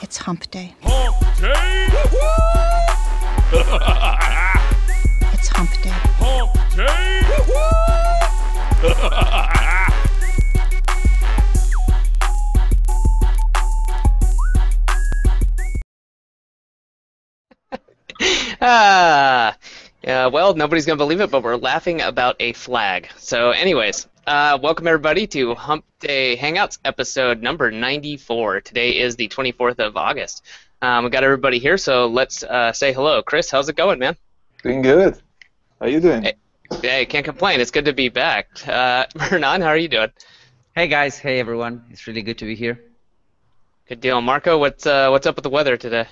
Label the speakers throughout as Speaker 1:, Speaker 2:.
Speaker 1: It's hump day.
Speaker 2: Hump day!
Speaker 1: It's hump day.
Speaker 2: Hump day!
Speaker 3: Well, nobody's going to believe it, but we're laughing about a flag. So anyways, welcome everybody to Hump Day Hangouts, episode number 94. Today is the 24th of August. We got everybody here, so let's say hello. Chris, how's it going, man?
Speaker 4: Doing good. How you doing?
Speaker 3: Hey, can't complain. It's good to be back. Hernan, how are you doing?
Speaker 5: Hey guys, hey everyone. It's really good to be here.
Speaker 3: Good deal. Marco, what's up with the weather today?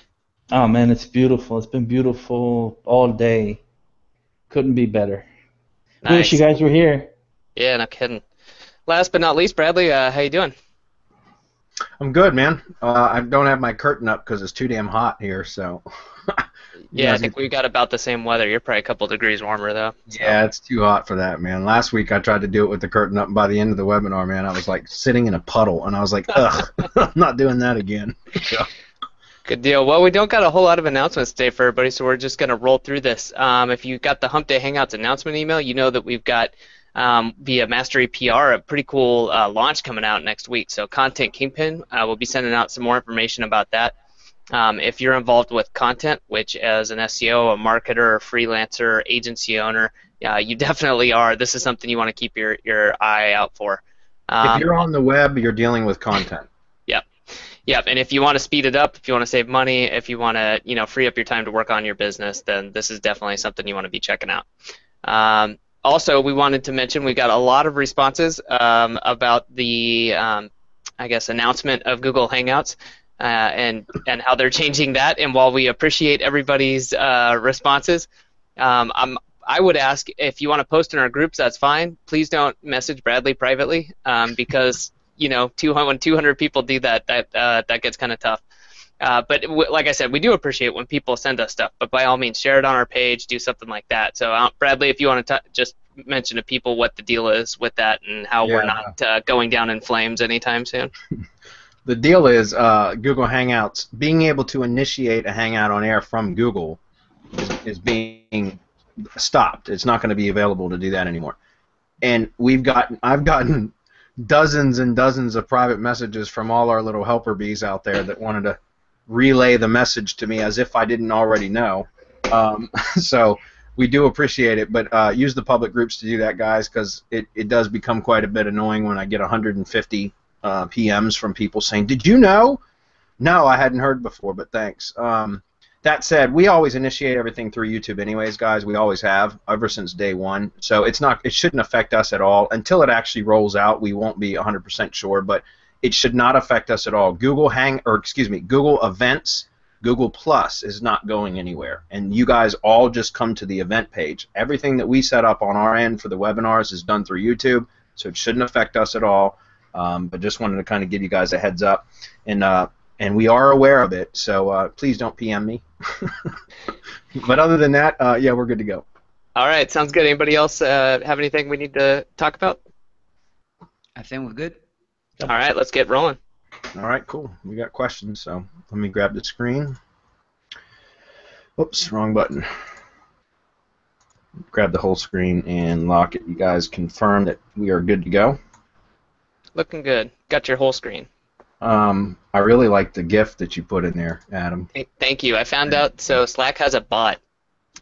Speaker 6: Oh man, it's beautiful. It's been beautiful all day. Couldn't be better.
Speaker 3: Nice.
Speaker 6: Wish you guys were here.
Speaker 3: Yeah, no kidding. Last but not least, Bradley, how you doing?
Speaker 7: I'm good, man. I don't have my curtain up because it's too damn hot here, so.
Speaker 3: Yeah, I think we got about the same weather. You're probably a couple degrees warmer, though. So.
Speaker 7: Yeah, it's too hot for that, man. Last week I tried to do it with the curtain up, and by the end of the webinar, man, I was like sitting in a puddle, and I was like, ugh, I'm not doing that again. So.
Speaker 3: Good deal. Well, we don't got a whole lot of announcements today for everybody, so we're just going to roll through this. If you got the Hump Day Hangouts announcement email, you know that we've got via Mastery PR a pretty cool launch coming out next week. So Content Kingpin, we'll be sending out some more information about that. If you're involved with content, which as an SEO, a marketer, a freelancer, agency owner, you definitely are. This is something you want to keep your eye out for.
Speaker 7: If you're on the web, you're dealing with content.
Speaker 3: Yep, and if you want to speed it up, if you want to save money, if you want to, free up your time to work on your business, then this is definitely something you want to be checking out. Also, we wanted to mention we got a lot of responses about the, announcement of Google Hangouts and how they're changing that. And while we appreciate everybody's responses, I would ask if you want to post in our groups, that's fine. Please don't message Bradley privately because. When 200 people do that, that gets kind of tough. But like I said, we do appreciate when people send us stuff. But by all means, share it on our page, do something like that. So Bradley, if you want to just mention to people what the deal is with that and how we're not going down in flames anytime soon.
Speaker 7: The deal is Google Hangouts, being able to initiate a Hangout on air from Google is being stopped. It's not going to be available to do that anymore. And I've gotten dozens and dozens of private messages from all our little helper bees out there that wanted to relay the message to me as if I didn't already know. So we do appreciate it, but use the public groups to do that, guys, because it does become quite a bit annoying when I get 150 PMs from people saying, "Did you know?" No, I hadn't heard before, but thanks. That said, we always initiate everything through YouTube anyways, guys. We always have, ever since day one. So it shouldn't affect us at all. Until it actually rolls out, we won't be 100% sure, but it should not affect us at all. Google Events, Google Plus is not going anywhere. And you guys all just come to the event page. Everything that we set up on our end for the webinars is done through YouTube, so it shouldn't affect us at all. But just wanted to kind of give you guys a heads up. And we are aware of it, so please don't PM me. But other than that, yeah, we're good to go.
Speaker 3: All right, sounds good. Anybody else have anything we need to talk about?
Speaker 5: I think we're good.
Speaker 3: All right, let's get rolling.
Speaker 7: All right, cool. We got questions, so let me grab the screen. Oops, wrong button. Grab the whole screen and lock it. You guys confirm that we are good to go?
Speaker 3: Looking good. Got your whole screen.
Speaker 7: I really like the GIF that you put in there, Adam.
Speaker 3: Thank you. I found out, so Slack has a bot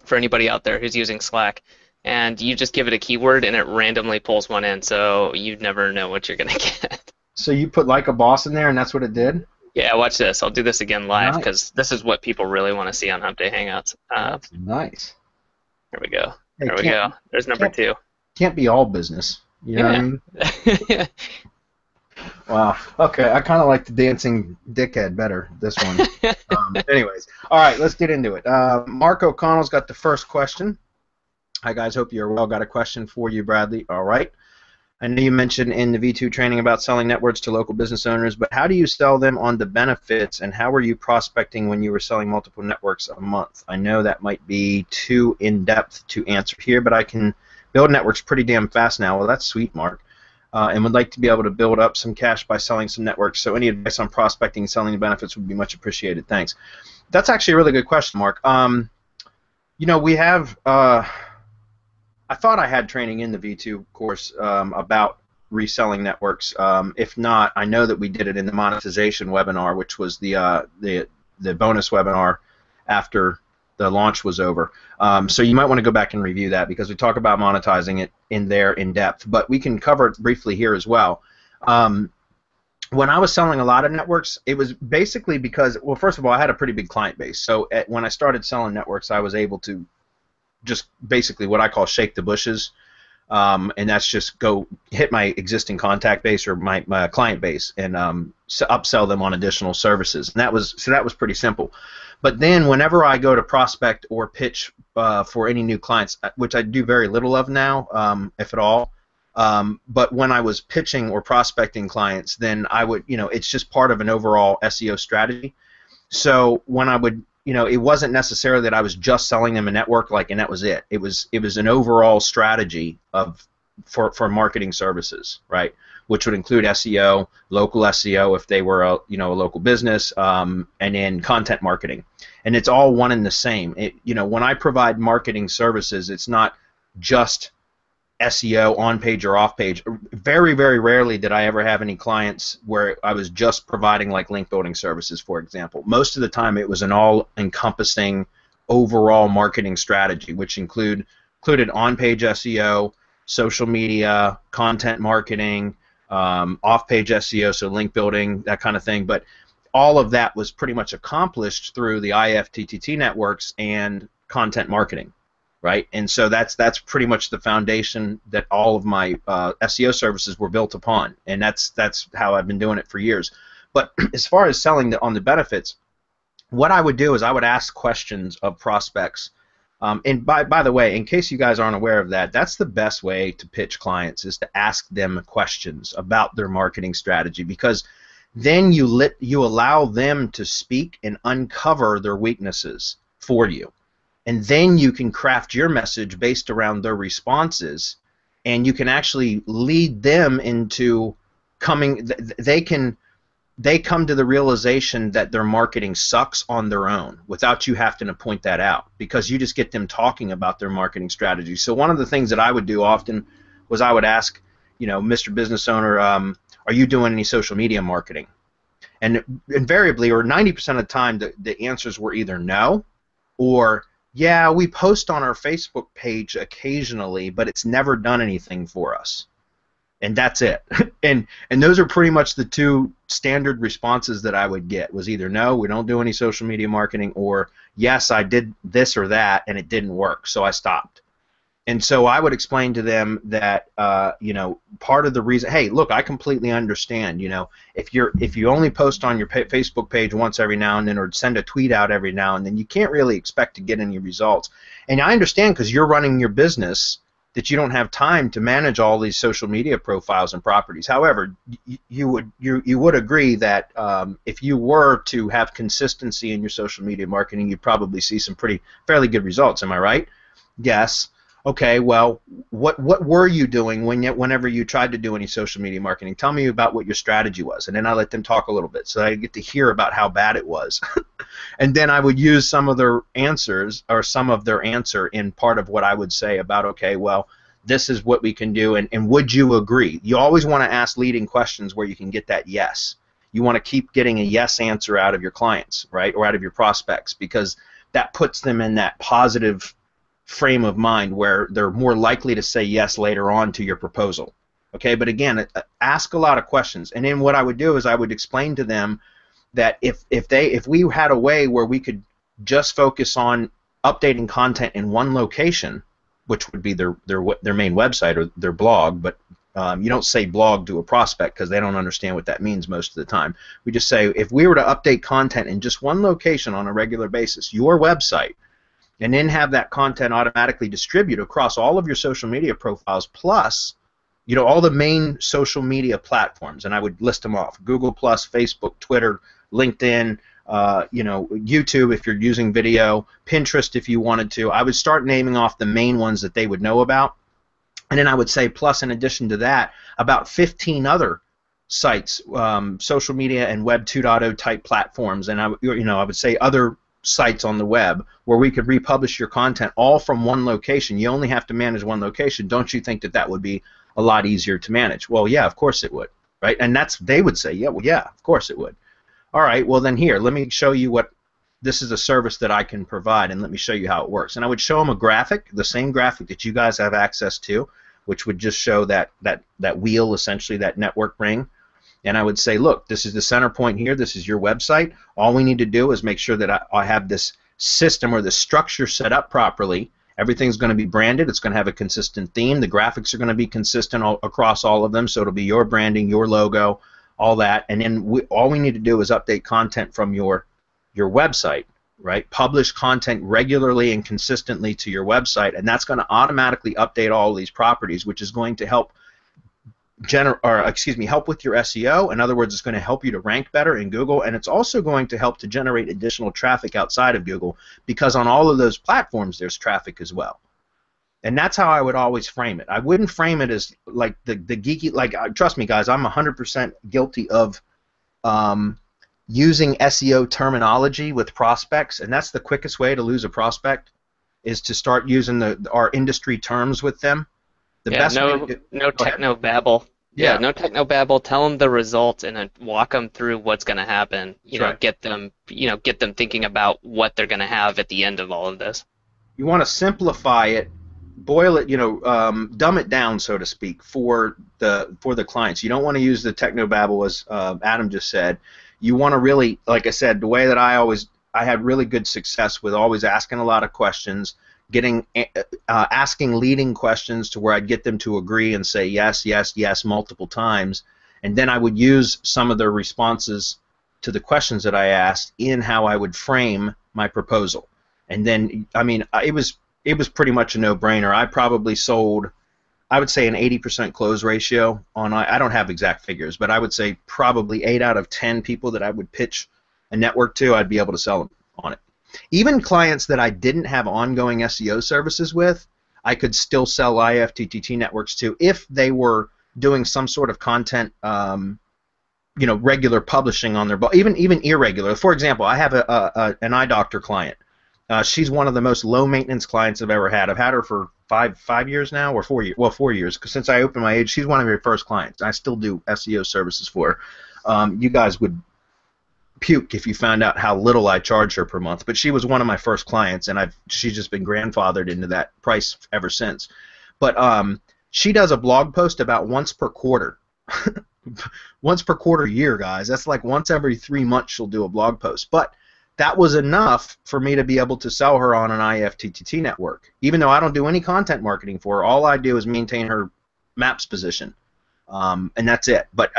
Speaker 3: for anybody out there who's using Slack, and you just give it a keyword and it randomly pulls one in, so you never know what you're going to get.
Speaker 7: So you put like a boss in there and that's what it did?
Speaker 3: Yeah, watch this. I'll do this again live because this is what people really want to see on Hump Day Hangouts.
Speaker 7: That's nice.
Speaker 3: There we go.
Speaker 7: Hey,
Speaker 3: there we go. There's number 2.
Speaker 7: Can't be all business. You know what I mean? Wow. Okay, I kind of like the dancing dickhead better, this one. Anyways, all right, let's get into it. Mark O'Connell's got the first question. Hi, guys. Hope you're well. Got a question for you, Bradley. All right. I know you mentioned in the V2 training about selling networks to local business owners, but how do you sell them on the benefits, and how were you prospecting when you were selling multiple networks a month? I know that might be too in-depth to answer here, but I can build networks pretty damn fast now. Well, that's sweet, Mark. and would like to be able to build up some cash by selling some networks. So any advice on prospecting and selling the benefits would be much appreciated. Thanks. That's actually a really good question, Mark. You know, we have, I thought I had training in the V2 course about reselling networks. If not, I know that we did it in the monetization webinar, which was the bonus webinar after the launch was over. So you might want to go back and review that because we talk about monetizing it in there in depth, but we can cover it briefly here as well. When I was selling a lot of networks, it was basically because, well, first of all, I had a pretty big client base. So when I started selling networks, I was able to just basically what I call shake the bushes, and that's just go hit my existing contact base or my client base and upsell them on additional services. And that was pretty simple. But then whenever I go to prospect or pitch for any new clients, which I do very little of now, if at all, but when I was pitching or prospecting clients, then I would, you know, it's just part of an overall SEO strategy. So when I would, you know, it wasn't necessarily that I was just selling them a network, like, and that was it. It was an overall strategy for marketing services, right? Which would include SEO, local SEO if they were a local business, and then content marketing. And it's all one and the same. You know, when I provide marketing services, it's not just SEO on page or off page. Very, very rarely did I ever have any clients where I was just providing like link building services, for example. Most of the time it was an all-encompassing overall marketing strategy, which included on-page SEO, social media, content marketing, off-page SEO, so link building, that kind of thing. But all of that was pretty much accomplished through the IFTTT networks and content marketing. Right, and so that's pretty much the foundation that all of my SEO services were built upon, and that's how I've been doing it for years. But as far as selling on the benefits, what I would do is I would ask questions of prospects. And by the way, in case you guys aren't aware of that, that's the best way to pitch clients, is to ask them questions about their marketing strategy, because then you allow them to speak and uncover their weaknesses for you. And then you can craft your message based around their responses, and you can actually lead them into coming. They come to the realization that their marketing sucks on their own without you having to point that out, because you just get them talking about their marketing strategy. So one of the things that I would do often was I would ask, you know, Mr. Business Owner, are you doing any social media marketing? And invariably, or 90% of the time, the answers were either no, or yeah, we post on our Facebook page occasionally, but it's never done anything for us. And that's it. and those are pretty much the two standard responses that I would get, was either no, we don't do any social media marketing, or yes, I did this or that and it didn't work, so I stopped. And so I would explain to them that you know, part of the reason, hey, look, I completely understand, you know, if you only post on your Facebook page once every now and then, or send a tweet out every now and then, you can't really expect to get any results. And I understand, because you're running your business, that you don't have time to manage all these social media profiles and properties. However, you would agree that if you were to have consistency in your social media marketing, you'd probably see some fairly good results. Am I right? Yes. Okay, well, what were you doing whenever you tried to do any social media marketing? Tell me about what your strategy was, and then I let them talk a little bit, so I get to hear about how bad it was. And then I would use some of their answers, or some of their answer, in part of what I would say about, okay, well, this is what we can do, and would you agree? You always want to ask leading questions where you can get that yes. You want to keep getting a yes answer out of your clients, right, or out of your prospects, because that puts them in that positive frame of mind where they're more likely to say yes later on to your proposal. Okay, but again, ask a lot of questions, and then what I would do is I would explain to them that if we had a way where we could just focus on updating content in one location, which would be their main website or their blog, but you don't say blog to a prospect because they don't understand what that means most of the time. We just say, if we were to update content in just one location on a regular basis, your website, and then have that content automatically distribute across all of your social media profiles, plus, you know, all the main social media platforms, and I would list them off: Google+, Facebook, Twitter, LinkedIn, you know, YouTube if you're using video, Pinterest if you wanted to. I would start naming off the main ones that they would know about, And then I would say, plus in addition to that, about 15 other sites, social media and Web 2.0 type platforms, and I would say other sites on the web where we could republish your content all from one location. You only have to manage one location. Don't you think that that would be a lot easier to manage? Well, yeah, of course it would, right? And they would say, yeah, well, yeah, of course it would. All right, well then here, let me show you what this is a service that I can provide, and let me show you how it works. And I would show them a graphic, the same graphic that you guys have access to, which would just show that wheel, essentially, that network ring. And I would say, look, this is the center point here. This is your website. All we need to do is make sure that I have this system or the structure set up properly. Everything's going to be branded. It's going to have a consistent theme. The graphics are going to be consistent across all of them, so it'll be your branding, your logo, all that. And then all we need to do is update content from your website, right? Publish content regularly and consistently to your website, and that's going to automatically update all of these properties, which is going to help help with your SEO. In other words, it's going to help you to rank better in Google, and it's also going to help to generate additional traffic outside of Google, because on all of those platforms there's traffic as well. And that's how I would always frame it. I wouldn't frame it as like the geeky, like, trust me guys, I'm 100% guilty of using SEO terminology with prospects, and that's the quickest way to lose a prospect, is to start using our industry terms with them. No techno babble.
Speaker 3: Yeah, no techno babble. Tell them the results and then walk them through what's going to happen. Get them thinking about what they're going to have at the end of all of this.
Speaker 7: You want to simplify it, boil it, dumb it down, so to speak, for the clients. You don't want to use the techno babble, as Adam just said. You want to really, like I said, the way that I had really good success with always asking a lot of questions, asking leading questions to where I'd get them to agree and say yes, yes, yes multiple times, and then I would use some of their responses to the questions that I asked in how I would frame my proposal. And then, I mean, it was pretty much a no-brainer. I probably sold, I would say, an 80% close ratio on, I don't have exact figures, but I would say probably 8 out of 10 people that I would pitch a network to, I'd be able to sell them on it. Even clients that I didn't have ongoing SEO services with, I could still sell IFTTT networks to if they were doing some sort of content, regular publishing on their blog, even irregular. For example, I have an eye doctor client. She's one of the most low maintenance clients I've ever had. I've had her for five years now, or 4 years. Well, 4 years, because since I opened my age, she's one of my first clients. I still do SEO services for her. You guys would puke if you found out how little I charge her per month, but she was one of my first clients, and she's just been grandfathered into that price ever since. But she does a blog post about once per quarter. Once per quarter year, guys. That's like once every 3 months she'll do a blog post. But that was enough for me to be able to sell her on an IFTTT network. Even though I don't do any content marketing for her, all I do is maintain her maps position, and that's it. But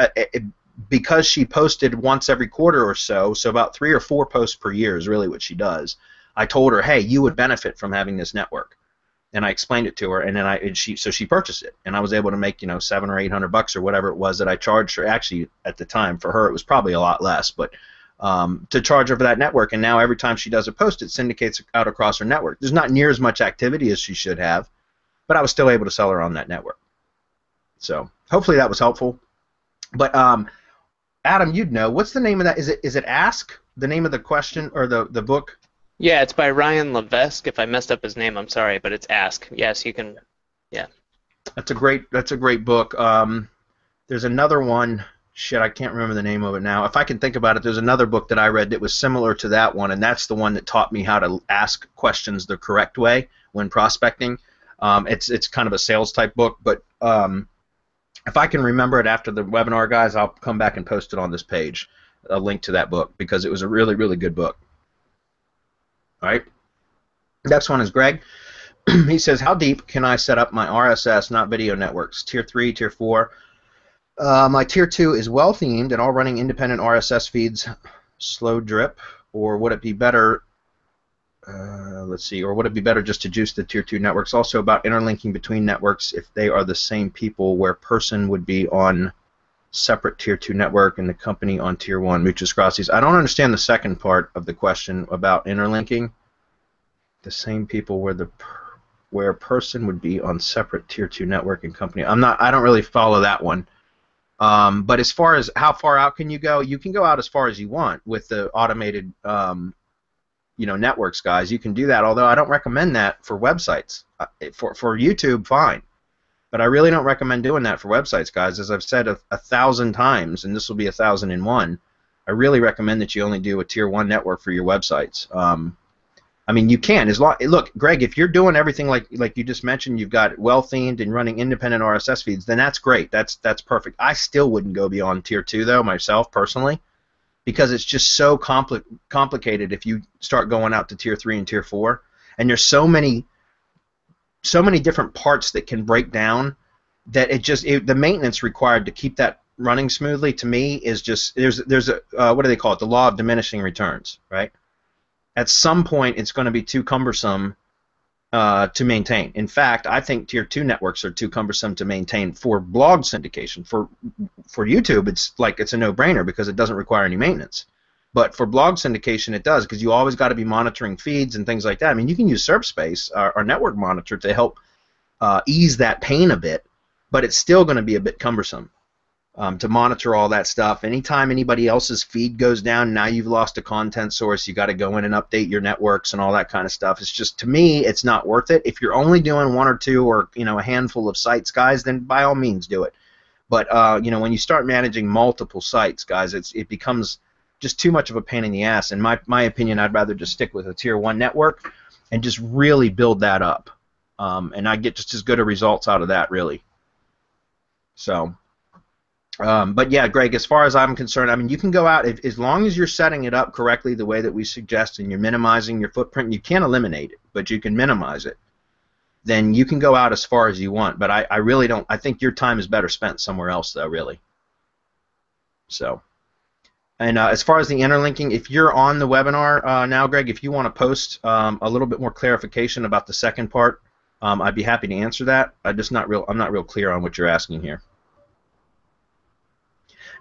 Speaker 7: because she posted once every quarter or so about 3 or 4 posts per year is really what she does, I told her, hey, you would benefit from having this network, and I explained it to her, and then she purchased it, and I was able to make $700 or $800 or whatever it was that I charged her. Actually, at the time for her it was probably a lot less, but to charge her for that network, and now every time she does a post, it syndicates out across her network. There's not near as much activity as she should have, but I was still able to sell her on that network. So hopefully that was helpful. But Adam, you'd know. What's the name of that? Is it Ask? The name of the question or the book?
Speaker 3: Yeah, it's by Ryan Levesque. If I messed up his name, I'm sorry, but it's Ask. Yes, you can. Yeah. That's a great
Speaker 7: book. There's another one. Shit, I can't remember the name of it now. If I can think about it, there's another book that I read that was similar to that one, and that's the one that taught me how to ask questions the correct way when prospecting. It's kind of a sales type book, but if I can remember it after the webinar, guys, I'll come back and post it on this page, a link to that book, because it was a really, really good book. All right. Next one is Greg. He says, how deep can I set up my RSS, not video networks? Tier 3, Tier 4. My Tier 2 is well themed and all running independent RSS feeds. Slow drip, or would it be better? Let's see. Or would it be better just to juice the Tier 2 networks? Also about interlinking between networks if they are the same people, where person would be on separate Tier 2 network and the company on Tier 1. Muchas Gracias. I don't understand the second part of the question about interlinking. The same people where the... where a person would be on separate tier 2 network and company. I don't really follow that one. But as far as how far out can you go out as far as you want with the automated networks, guys. You can do that, although I don't recommend that for websites. For YouTube, fine. But I really don't recommend doing that for websites, guys. As I've said 1,000 times, and this will be 1,001, I really recommend that you only do a tier 1 network for your websites. I mean, you can. Look, Greg, if you're doing everything like you just mentioned, you've got well-themed and running independent RSS feeds, then that's great. That's perfect. I still wouldn't go beyond tier 2, though, myself, personally, because it's just so complicated if you start going out to tier 3 and tier 4, and there's so many different parts that can break down that the maintenance required to keep that running smoothly, to me, is just there's a what do they call it, the law of diminishing returns, right? At some point it's going to be too cumbersome to maintain. In fact, I think tier 2 networks are too cumbersome to maintain for blog syndication. For YouTube, it's a no-brainer because it doesn't require any maintenance. But for blog syndication, it does, because you always got to be monitoring feeds and things like that. I mean, you can use SerpSpace, our network monitor, to help ease that pain a bit, but it's still going to be a bit cumbersome to monitor all that stuff. Anytime anybody else's feed goes down, now you've lost a content source. You got to go in and update your networks and all that kind of stuff. It's just, to me, it's not worth it. If you're only doing 1 or 2 or a handful of sites, guys, then by all means do it. But when you start managing multiple sites, guys, it becomes just too much of a pain in the ass. In my opinion, I'd rather just stick with a tier 1 network and just really build that up, and I get just as good a results out of that, really. So, but yeah, Greg, as far as I'm concerned, I mean, you can go out as long as you're setting it up correctly the way that we suggest, and you're minimizing your footprint. You can't eliminate it, but you can minimize it. Then you can go out as far as you want. But I really don't. I think your time is better spent somewhere else, though, really. So. And as far as the interlinking, if you're on the webinar now, Greg, if you want to post a little bit more clarification about the second part, I'd be happy to answer that. I'm not real clear on what you're asking here.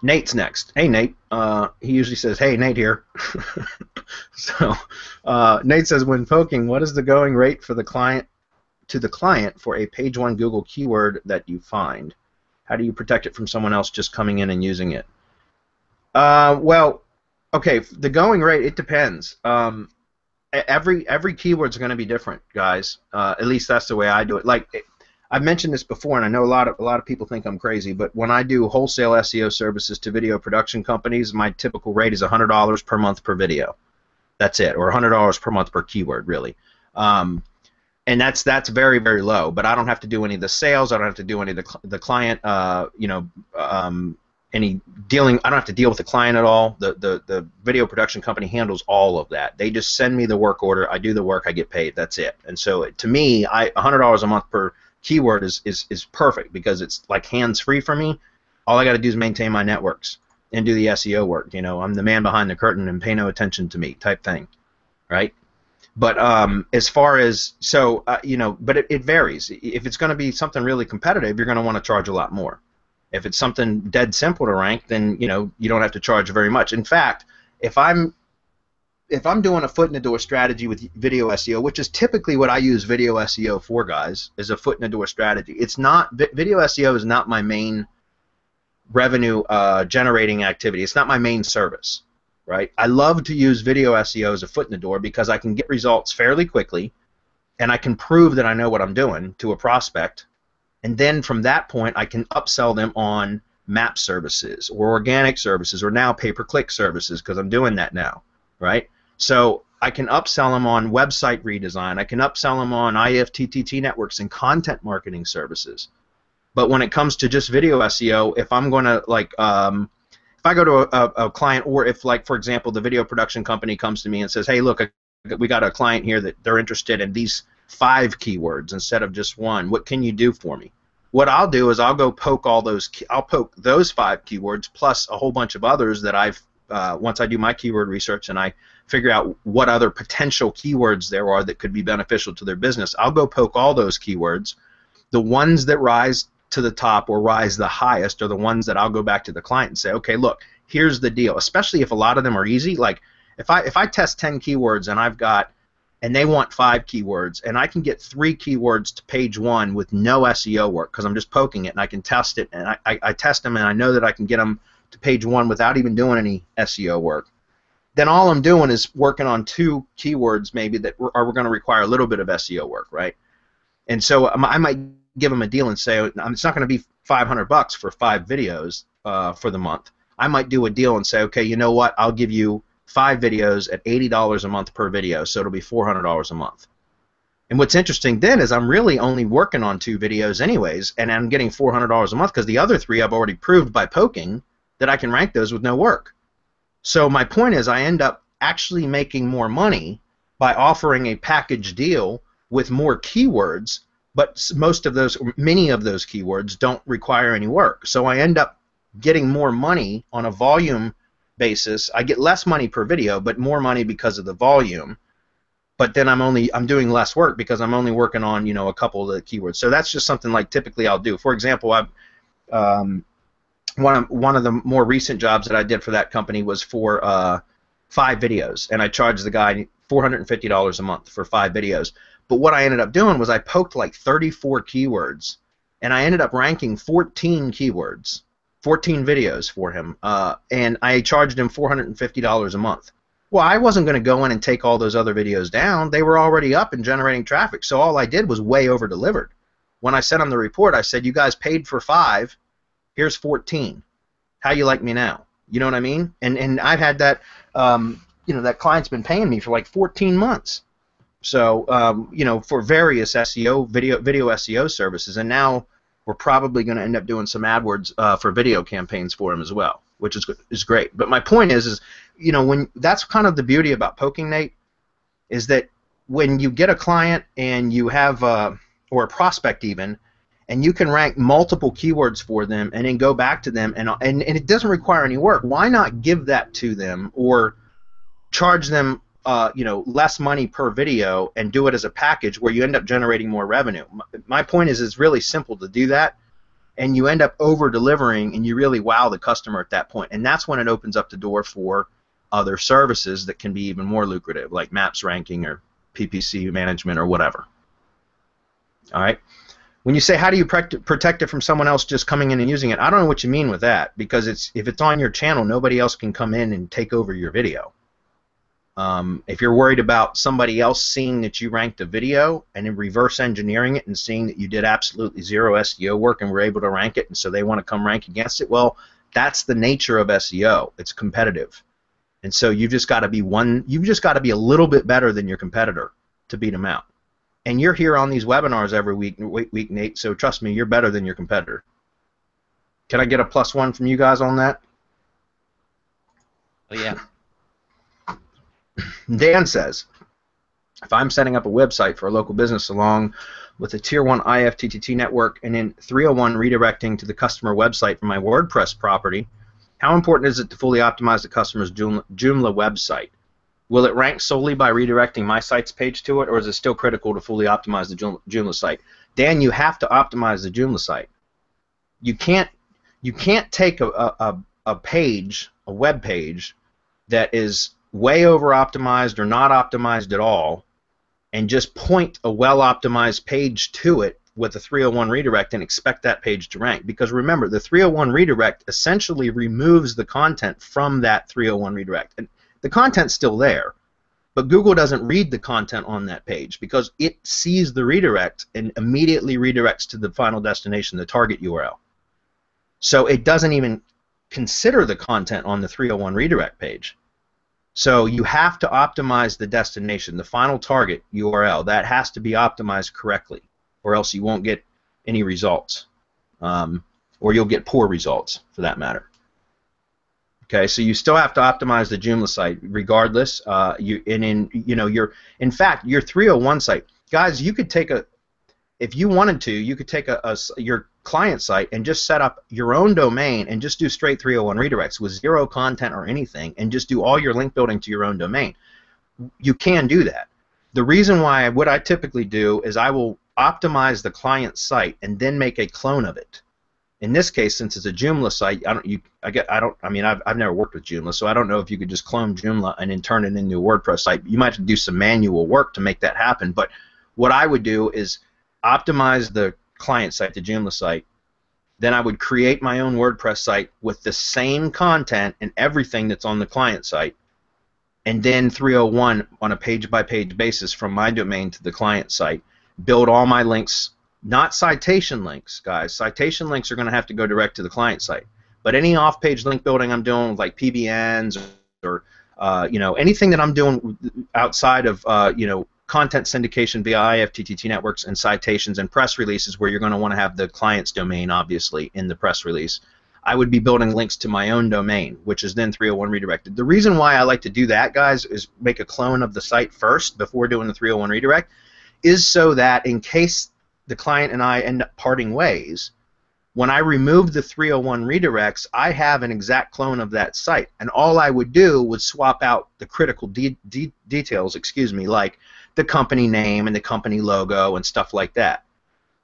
Speaker 7: Nate's next. Hey, Nate. He usually says, "Hey, Nate here." So Nate says, when poking, what is the going rate for the client for a page 1 Google keyword that you find? How do you protect it from someone else just coming in and using it? Well, okay, the going rate, it depends. Every keyword's going to be different, guys. At least that's the way I do it. Like, I've mentioned this before, and I know a lot of people think I'm crazy, but when I do wholesale SEO services to video production companies, my typical rate is $100 per month per video. That's it, or $100 per month per keyword, really. And that's very, very low. But I don't have to do any of the sales. I don't have to do any of the client, any dealing. I don't have to deal with the client at all. The video production company handles all of that. They just send me the work order. I do the work. I get paid. That's it. And so to me, $100 a month per keyword is perfect, because it's like hands-free for me. All I got to do is maintain my networks and do the SEO work. I'm the man behind the curtain and pay no attention to me type thing, right? But as far as but it varies. If it's going to be something really competitive, you're going to want to charge a lot more. If it's something dead simple to rank, then you don't have to charge very much. In fact, if I'm doing a foot in the door strategy with video SEO, which is typically what I use video SEO for, guys, is a foot in the door strategy. It's not video SEO is not my main revenue generating activity. It's not my main service, right? I love to use video SEO as a foot in the door because I can get results fairly quickly, and I can prove that I know what I'm doing to a prospect. And then from that point, I can upsell them on map services or organic services or now pay-per-click services, because I'm doing that now, right? So I can upsell them on website redesign. I can upsell them on IFTTT networks and content marketing services. But when it comes to just video SEO, if I'm going to, like, if I go to a client, or if, like, for example, the video production company comes to me and says, hey, look, we got a client here that they're interested in these 5 keywords instead of just 1. What can you do for me? What I'll do is I'll go poke I'll poke those 5 keywords plus a whole bunch of others that I've once I do my keyword research and I figure out what other potential keywords there are that could be beneficial to their business. I'll go poke all those keywords. The ones that rise to the top or rise the highest are the ones that I'll go back to the client and say, okay, look, here's the deal. Especially if a lot of them are easy. Like if I test 10 keywords and I've got and they want 5 keywords, and I can get 3 keywords to page 1 with no SEO work because I'm just poking it and I can test it, and I test them and I know that I can get them to page 1 without even doing any SEO work, then all I'm doing is working on 2 keywords maybe that are going to require a little bit of SEO work, right? And so I might give them a deal and say it's not going to be $500 for 5 videos for the month. I might do a deal and say, okay, you know what? I'll give you 5 videos at $80 a month per video, so it'll be $400 a month. And what's interesting then is I'm really only working on 2 videos anyways, and I'm getting $400 a month because the other 3 I've already proved by poking that I can rank those with no work. So my point is I end up actually making more money by offering a package deal with more keywords, but many of those keywords don't require any work. So I end up getting more money on a volume basis. I get less money per video, but more money because of the volume. But then I'm doing less work because I'm only working on a couple of the keywords. So that's just something like typically I'll do. For example, I've one of the more recent jobs that I did for that company was for 5 videos, and I charged the guy $450 a month for 5 videos. But what I ended up doing was I poked like 34 keywords, and I ended up ranking 14 keywords. 14 videos for him, and I charged him $450 a month. Well, I wasn't going to go in and take all those other videos down. They were already up and generating traffic, so all I did was way over-delivered. When I sent him the report, I said, you guys paid for 5, here's 14. How you like me now? You know what I mean? And I've had that, that client's been paying me for like 14 months. So, for various SEO, video SEO services, and now we're probably going to end up doing some AdWords for video campaigns for him as well, which is great. But my point is when that's kind of the beauty about poking, Nate, is that when you get a client and you have or a prospect even, and you can rank multiple keywords for them and then go back to them and it doesn't require any work. Why not give that to them or charge them less money per video and do it as a package where you end up generating more revenue? My point is it's really simple to do that, and you end up over-delivering and you really wow the customer at that point. And that's when it opens up the door for other services that can be even more lucrative, like maps ranking or PPC management or whatever. All right? When you say how do you protect it from someone else just coming in and using it, I don't know what you mean with that, because if it's on your channel, nobody else can come in and take over your video. If you're worried about somebody else seeing that you ranked a video and then reverse engineering it and seeing that you did absolutely 0 SEO work and were able to rank it, and so they want to come rank against it, well, that's the nature of SEO. It's competitive, and so you've just got to be a little bit better than your competitor to beat them out. And you're here on these webinars every week, Nate. So trust me, you're better than your competitor. Can I get a +1 from you guys on that?
Speaker 5: Oh yeah.
Speaker 7: Dan says, if I'm setting up a website for a local business along with a Tier 1 IFTTT network and in 301 redirecting to the customer website from my WordPress property, how important is it to fully optimize the customer's Joomla website? Will it rank solely by redirecting my site's page to it, or is it still critical to fully optimize the Joomla site? Dan, you have to optimize the Joomla site. You can't take a page, a web page, that is way over optimized or not optimized at all, and just point a well-optimized page to it with a 301 redirect and expect that page to rank. Because remember, the 301 redirect essentially removes the content from that 301 redirect. And the content's still there, but Google doesn't read the content on that page because it sees the redirect and immediately redirects to the final destination, the target URL. So it doesn't even consider the content on the 301 redirect page. So you have to optimize the destination, the final target URL. That has to be optimized correctly, or else you won't get any results, or you'll get poor results for that matter. Okay, so you still have to optimize the Joomla site regardless. In fact, your 301 site, guys, you could take if you wanted to, you could take your client site and just set up your own domain and just do straight 301 redirects with 0 content or anything, and just do all your link building to your own domain. You can do that. The reason why, what I typically do is I will optimize the client site and then make a clone of it. In this case, since it's a Joomla site, I've never worked with Joomla, so I don't know if you could just clone Joomla and then turn it into a WordPress site. You might have to do some manual work to make that happen. But what I would do is optimize the client site, the Joomla site. Then I would create my own WordPress site with the same content and everything that's on the client site, and then 301 on a page-by-page basis from my domain to the client site. Build all my links. Not citation links, guys. Citation links are going to have to go direct to the client site. But any off-page link building I'm doing, like PBNs or anything that I'm doing outside of content syndication via IFTTT networks and citations and press releases, where you're going to want to have the client's domain, obviously, in the press release, I would be building links to my own domain, which is then 301 redirected. The reason why I like to do that, guys, is make a clone of the site first before doing the 301 redirect, is so that in case the client and I end up parting ways, when I remove the 301 redirects, I have an exact clone of that site, and all I would do was swap out the critical details, like the company name and the company logo and stuff like that.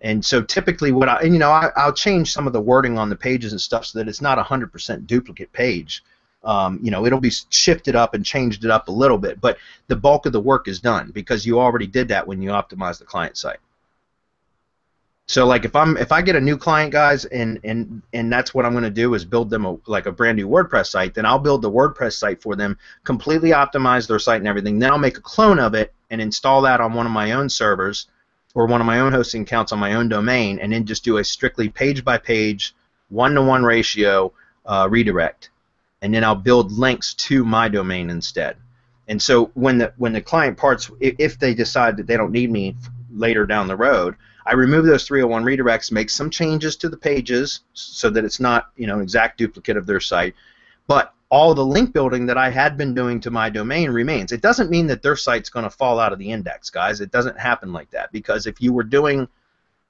Speaker 7: And so typically, I'll change some of the wording on the pages and stuff so that it's not a 100% duplicate page. It'll be shifted up and changed it up a little bit, but the bulk of the work is done because you already did that when you optimized the client site. So like if I get a new client, guys, and that's what I'm going to do is build them a brand new WordPress site, then I'll build the WordPress site for them, completely optimize their site and everything. Then I'll make a clone of it and install that on one of my own servers or one of my own hosting accounts on my own domain, and then just do a strictly page-by-page, one-to-one ratio redirect. And then I'll build links to my domain instead. And so when the client parts, if they decide that they don't need me later down the road, I remove those 301 redirects, make some changes to the pages so that it's not exact duplicate of their site, but all the link building that I had been doing to my domain remains. It doesn't mean that their site's going to fall out of the index, guys. It doesn't happen like that, because if you were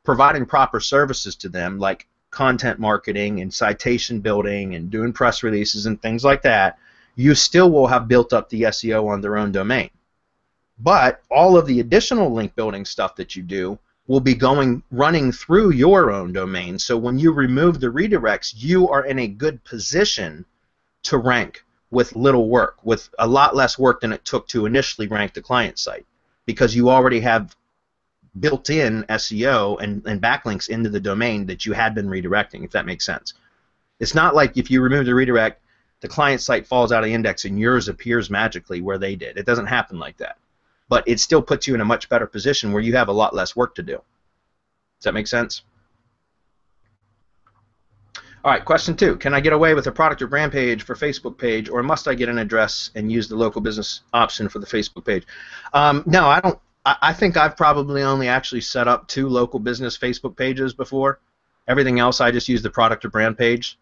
Speaker 7: providing proper services to them, like content marketing and citation building and doing press releases and things like that, you still will have built up the SEO on their own domain. But all of the additional link building stuff that you do will be running through your own domain. So when you remove the redirects, you are in a good position to rank with little work, with a lot less work than it took to initially rank the client site, because you already have built-in SEO and backlinks into the domain that you had been redirecting, if that makes sense. It's not like if you remove the redirect, the client site falls out of the index and yours appears magically where they did. It doesn't happen like that. But it still puts you in a much better position where you have a lot less work to do. Does that make sense? All right, question 2. Can I get away with a product or brand page for Facebook page, or must I get an address and use the local business option for the Facebook page? No, I don't. I think I've probably only actually set up 2 local business Facebook pages before. Everything else I just use the product or brand page.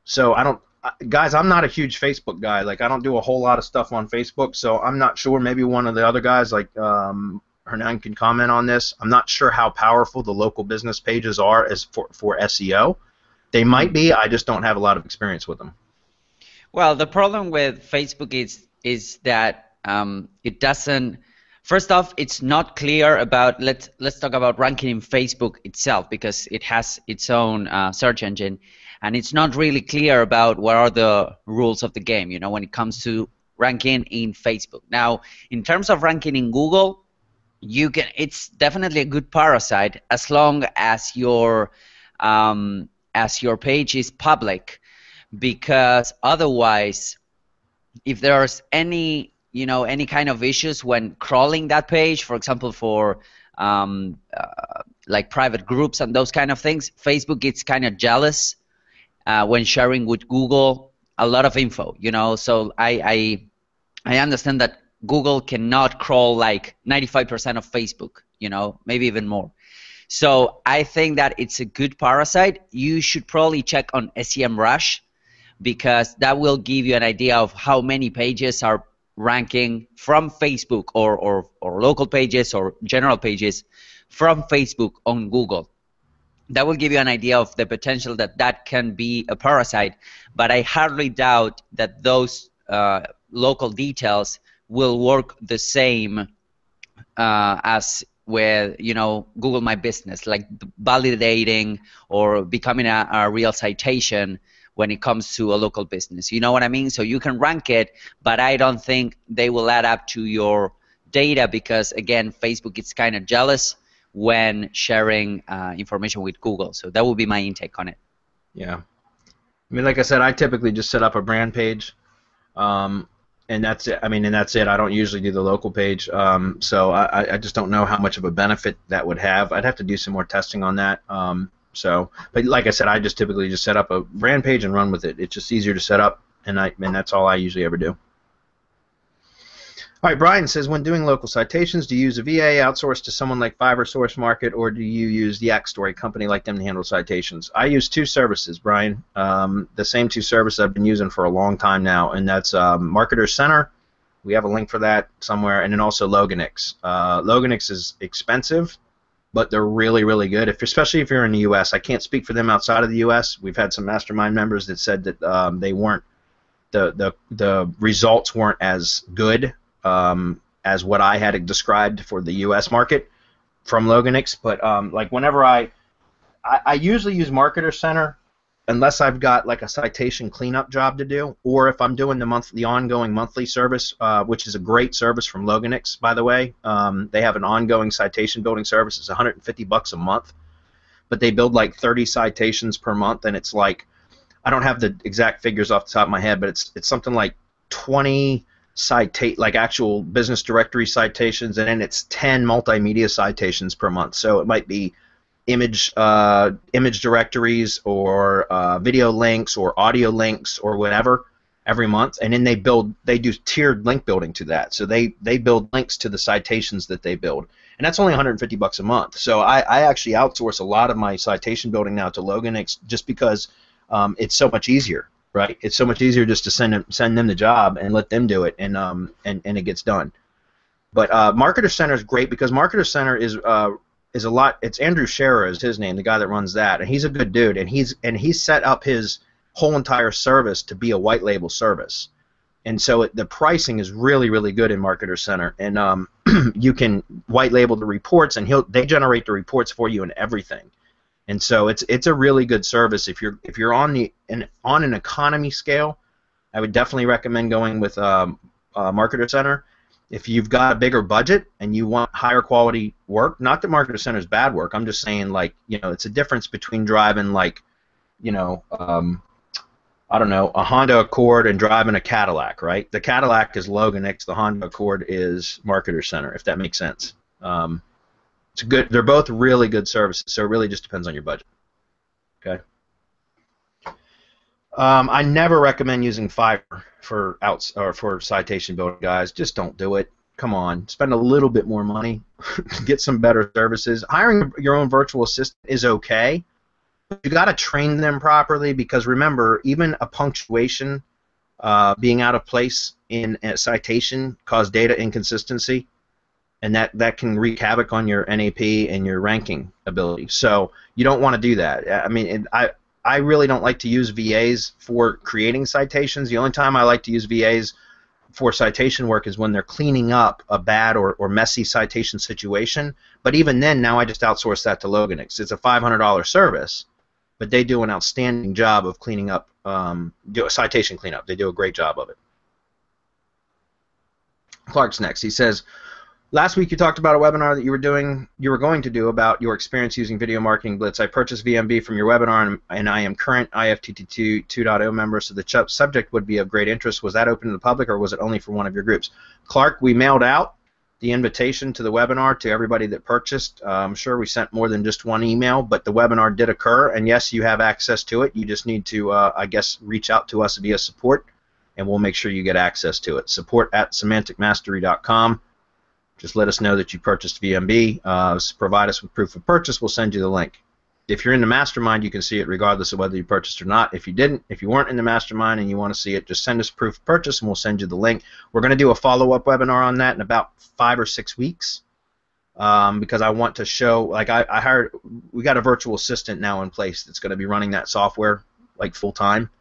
Speaker 7: So I don't. Guys, I'm not a huge Facebook guy. Like, I don't do a whole lot of stuff on Facebook, so I'm not sure. Maybe one of the other guys, like Hernan, can comment on this. I'm not sure how powerful the local business pages are as for SEO. They might be. I just don't have a lot of experience with them.
Speaker 5: Well, the problem with Facebook is that it doesn't. First off, it's not clear about. Let's talk about ranking in Facebook itself, because it has its own search engine. And it's not really clear about what are the rules of the game, when it comes to ranking in Facebook. Now, in terms of ranking in Google, it's definitely a good parasite as long as your page is public, because otherwise, if there's any kind of issues when crawling that page, for example, for like private groups and those kind of things, Facebook gets kind of jealous when sharing with Google a lot of info, So I understand that Google cannot crawl like 95% of Facebook, maybe even more. So I think that it's a good parasite. You should probably check on SEMrush, because that will give you an idea of how many pages are ranking from Facebook or local pages or general pages from Facebook on Google. That will give you an idea of the potential that can be a parasite, but I hardly doubt that those local details will work the same as with Google My Business, like validating or becoming a real citation when it comes to a local business. You know what I mean? So you can rank it, but I don't think they will add up to your data because, again, Facebook is kind of jealous when sharing information with Google. So that would be my intake on it.
Speaker 7: Yeah. I mean, like I said, I typically just set up a brand page, and that's it. I mean, and that's it. I don't usually do the local page, so I just don't know how much of a benefit that would have. I'd have to do some more testing on that. But like I said, I just typically just set up a brand page and run with it. It's just easier to set up, and that's all I usually ever do. All right, Brian says, when doing local citations, do you use a VA outsourced to someone like Fiverr, Source Market, or do you use yext or a company like them to handle citations? I use two services, Brian. The same two services I've been using for a long time now, and that's Marketer Center. We have a link for that somewhere, and then also Loganix. Loganix is expensive, but they're really, really good, especially if you're in the U.S. I can't speak for them outside of the U.S. We've had some mastermind members that said that they weren't, the results weren't as good as what I had described for the U.S. market from Loganix. But like whenever I usually use Marketer Center unless I've got like a citation cleanup job to do, or if I'm doing the ongoing monthly service, which is a great service from Loganix, by the way. They have an ongoing citation building service. It's $150 a month, but they build like 30 citations per month, and it's like, I don't have the exact figures off the top of my head, but it's something like 20 like actual business directory citations, and then it's 10 multimedia citations per month. So it might be image directories or video links or audio links or whatever every month, and then they do tiered link building to that. So they build links to the citations that they build, and that's only $150 a month. So I actually outsource a lot of my citation building now to Loganix just because it's so much easier. Right, it's so much easier just to send them the job and let them do it, and it gets done. But Marketer Center is great because Marketer Center is a lot. It's Andrew Scherer is his name, the guy that runs that, and he's a good dude, and he's set up his whole entire service to be a white label service, and so the pricing is really, really good in Marketer Center, and you can white label the reports, and they generate the reports for you and everything. And so it's a really good service. If you're on an economy scale, I would definitely recommend going with Marketer Center. If you've got a bigger budget and you want higher quality work, not that Marketer Center is bad work. I'm just saying, like, it's a difference between driving like, I don't know, a Honda Accord and driving a Cadillac, right? The Cadillac is Loganix, the Honda Accord is Marketer Center, if that makes sense. It's good. They're both really good services, so it really just depends on your budget. Okay. I never recommend using Fiverr for citation building, guys. Just don't do it. Come on, spend a little bit more money, get some better services. Hiring your own virtual assistant is okay, but you got to train them properly because remember, even a punctuation being out of place in a citation cause data inconsistency. And that can wreak havoc on your NAP and your ranking ability. So you don't want to do that. I mean, I really don't like to use VAs for creating citations. The only time I like to use VAs for citation work is when they're cleaning up a bad or messy citation situation. But even then, now I just outsource that to Loganix. It's a $500 service, but they do an outstanding job of cleaning up, do a citation cleanup. They do a great job of it. Clark's next. He says, last week you talked about a webinar that you were going to do about your experience using Video Marketing Blitz. I purchased VMB from your webinar, and I am current IFTTT 2.0 member, so the subject would be of great interest. Was that open to the public, or was it only for one of your groups? Clark, we mailed out the invitation to the webinar to everybody that purchased. I'm sure we sent more than just one email, but the webinar did occur, and yes, you have access to it. You just need to, I guess, reach out to us via support, and we'll make sure you get access to it. support@semanticmastery.com. Just let us know that you purchased VMB. Provide us with proof of purchase. We'll send you the link. If you're in the mastermind, you can see it regardless of whether you purchased or not. If you weren't in the mastermind and you want to see it, just send us proof of purchase and we'll send you the link. We're going to do a follow-up webinar on that in about 5 or 6 weeks because I want to show, like we got a virtual assistant now in place that's going to be running that software like full-time.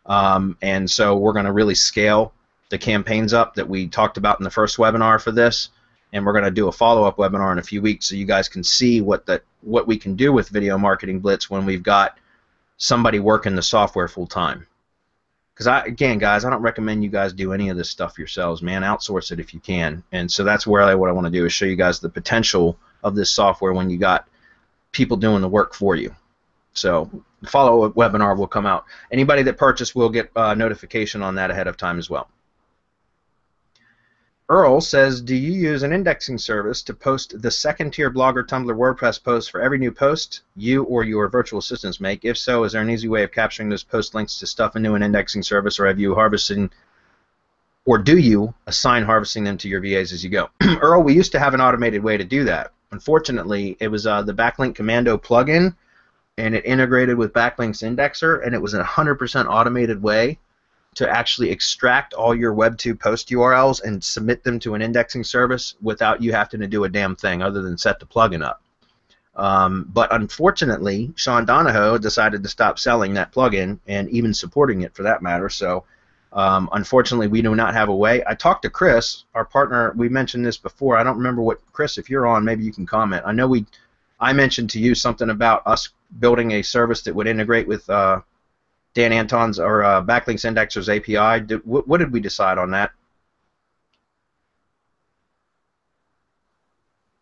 Speaker 7: And so we're going to really scale the campaigns up that we talked about in the first webinar for this. and we're going to do a follow-up webinar in a few weeks so you guys can see what we can do with Video Marketing Blitz when we've got somebody working the software full-time. Because again, guys, I don't recommend you guys do any of this stuff yourselves, man. Outsource it if you can. And so that's what I want to do is show you guys the potential of this software when you got people doing the work for you. So the follow-up webinar will come out. Anybody that purchased will get notification on that ahead of time as well. Earl says, do you use an indexing service to post the second-tier Blogger, Tumblr, WordPress posts for every new post you or your virtual assistants make? If so, is there an easy way of capturing those post links to stuff into an indexing service, or have you harvesting, or do you assign harvesting them to your VAs as you go? Earl, we used to have an automated way to do that. Unfortunately, it was the Backlink Commando plugin, and it integrated with Backlink's indexer, and it was a 100% automated way to actually extract all your Web2 post URLs and submit them to an indexing service without you having to do a damn thing other than set the plugin up. But unfortunately, Sean Donahoe decided to stop selling that plugin and even supporting it for that matter. So unfortunately, we do not have a way. I talked to Chris, our partner. We mentioned this before. I don't remember what, Chris, if you're on, maybe you can comment. I know I mentioned to you something about us building a service that would integrate with Dan Anton's or Backlink's Indexer's API. What did we decide on that?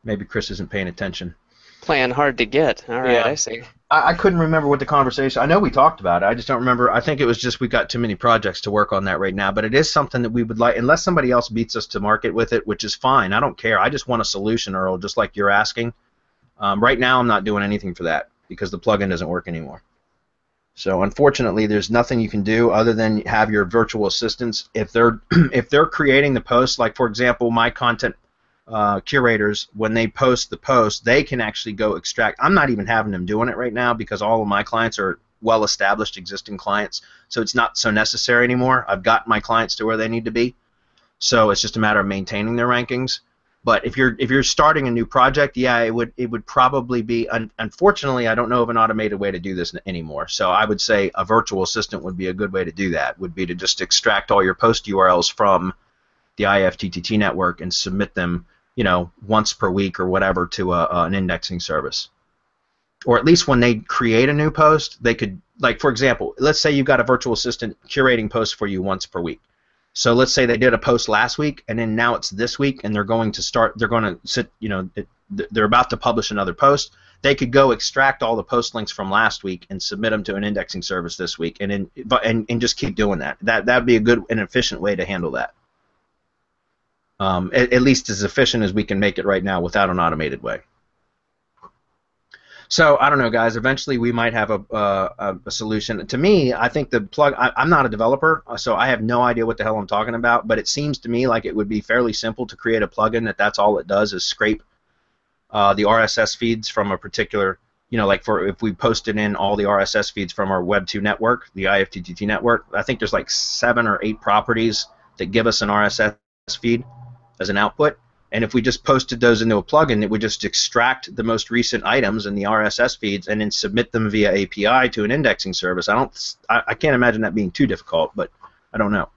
Speaker 7: Maybe Chris isn't paying attention.
Speaker 3: Playing hard to get. All right,
Speaker 7: Yeah.
Speaker 3: I see.
Speaker 7: I couldn't remember what the conversation. I know we talked about it. I just don't remember. I think it was just we got too many projects to work on that right now. But it is something that we would like, unless somebody else beats us to market with it, which is fine. I don't care. I just want a solution, Earl, just like you're asking. Right now, I'm not doing anything for that because the plugin doesn't work anymore. So unfortunately, there's nothing you can do other than have your virtual assistants. If they're creating the post, like for example, my content curators, when they post the post, they can actually go extract. I'm not even having them doing it right now because all of my clients are well-established existing clients, so it's not so necessary anymore. I've got my clients to where they need to be, so it's just a matter of maintaining their rankings. But if you're starting a new project, yeah, it would probably be. Unfortunately, I don't know of an automated way to do this anymore. So I would say a virtual assistant would be a good way to do that. Would be to just extract all your post URLs from the IFTTT network and submit them, once per week or whatever to an indexing service. Or at least when they create a new post, they could, like for example, let's say you've got a virtual assistant curating posts for you once per week. So let's say they did a post last week, and then now it's this week, and they're going to sit, they're about to publish another post. They could go extract all the post links from last week and submit them to an indexing service this week, and just keep doing that. That would be a good and efficient way to handle that. At least as efficient as we can make it right now without an automated way. So I don't know, guys. Eventually, we might have a solution. To me, I think the plug. I'm not a developer, so I have no idea what the hell I'm talking about. But it seems to me like it would be fairly simple to create a plugin that's all it does is scrape the RSS feeds from a particular, like if we posted in all the RSS feeds from our Web2 network, the IFTTT network. I think there's like 7 or 8 properties that give us an RSS feed as an output. And if we just posted those into a plugin, it would just extract the most recent items in the RSS feeds and then submit them via API to an indexing service. I can't imagine that being too difficult, but I don't know.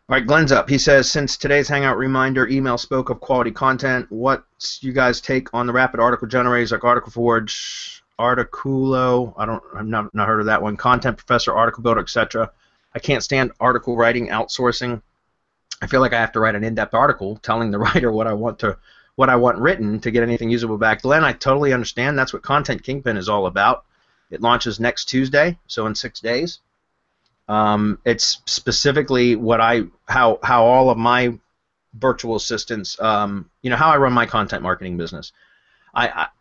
Speaker 7: All right, Glenn's up. He says, since today's Hangout reminder email spoke of quality content, what's you guys take on the rapid article generators like Article Forge, Articoolo? I've not heard of that one. Content Professor, Article Builder, etc. I can't stand article writing outsourcing. I feel like I have to write an in-depth article telling the writer what I want written to get anything usable back. Glenn, I totally understand. That's what Content Kingpin is all about. It launches next Tuesday, so in 6 days. It's specifically how all of my virtual assistants, how I run my content marketing business.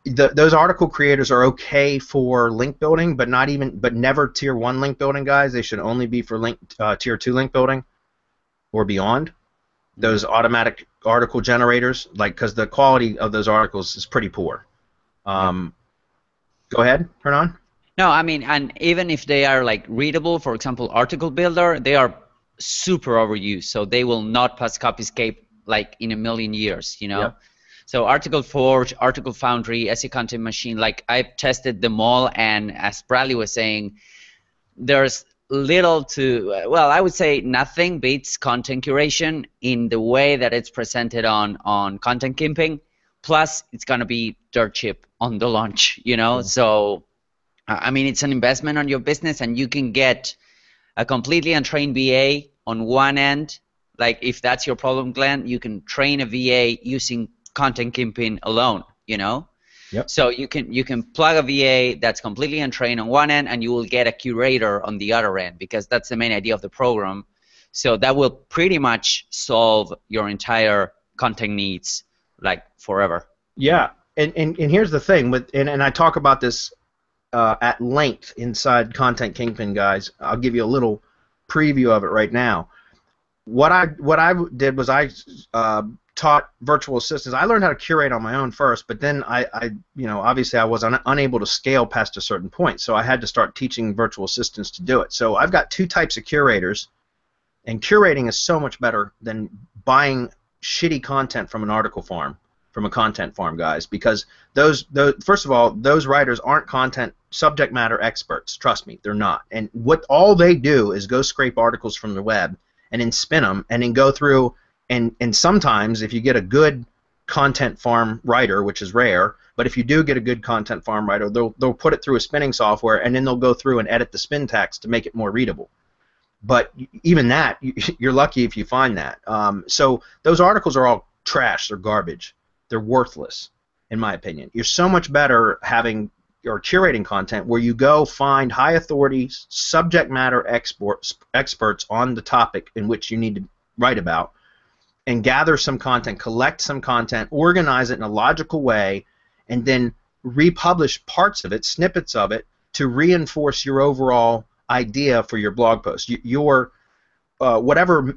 Speaker 7: Those article creators are okay for link building, but never tier 1 link building, guys. They should only be for tier 2 link building or beyond. Those automatic article generators, because the quality of those articles is pretty poor. Go ahead, Hernan.
Speaker 5: No, I mean, and even if they are readable, for example, Article Builder, they are super overused, so they will not pass Copyscape in a million years, Yep. So Article Forge, Article Foundry, SEO Content Machine, I've tested them all, and as Bradley was saying, there's little to, well, I would say nothing beats content curation in the way that it's presented on Content Kimping. Plus, it's going to be dirt cheap on the launch, you know? So, I mean, it's an investment on your business, and you can get a completely untrained VA on one end. Like, if that's your problem, Glenn, you can train a VA using Content Kimping alone, you know?
Speaker 7: Yep.
Speaker 5: So you can plug a VA that's completely untrained on one end, and you will get a curator on the other end, because that's the main idea of the program. So that will pretty much solve your entire content needs, like, forever.
Speaker 7: Yeah, and here's the thing with and I talk about this at length inside Content Kingpin, guys. I'll give you a little preview of it right now. What I did was I taught virtual assistants. I learned how to curate on my own first, but then I you know, obviously I was unable to scale past a certain point, so I had to start teaching virtual assistants to do it. So I've got two types of curators, and curating is so much better than buying shitty content from an article farm, from a content farm, guys, because those first of all, those writers aren't content subject matter experts. Trust me, they're not. And what all they do is go scrape articles from the web and then spin them and then go through and sometimes if you get a good content farm writer, which is rare, but if you do get a good content farm writer, they'll put it through a spinning software and then they'll go through and edit the spintax to make it more readable. But even that, you're lucky if you find that. So those articles are all trash. They're garbage. They're worthless, in my opinion. You're so much better having or curating content where you go find high authorities, subject matter experts on the topic in which you need to write about, and gather some content, collect some content, organize it in a logical way, and then republish parts of it, snippets of it, to reinforce your overall idea for your blog post. Your whatever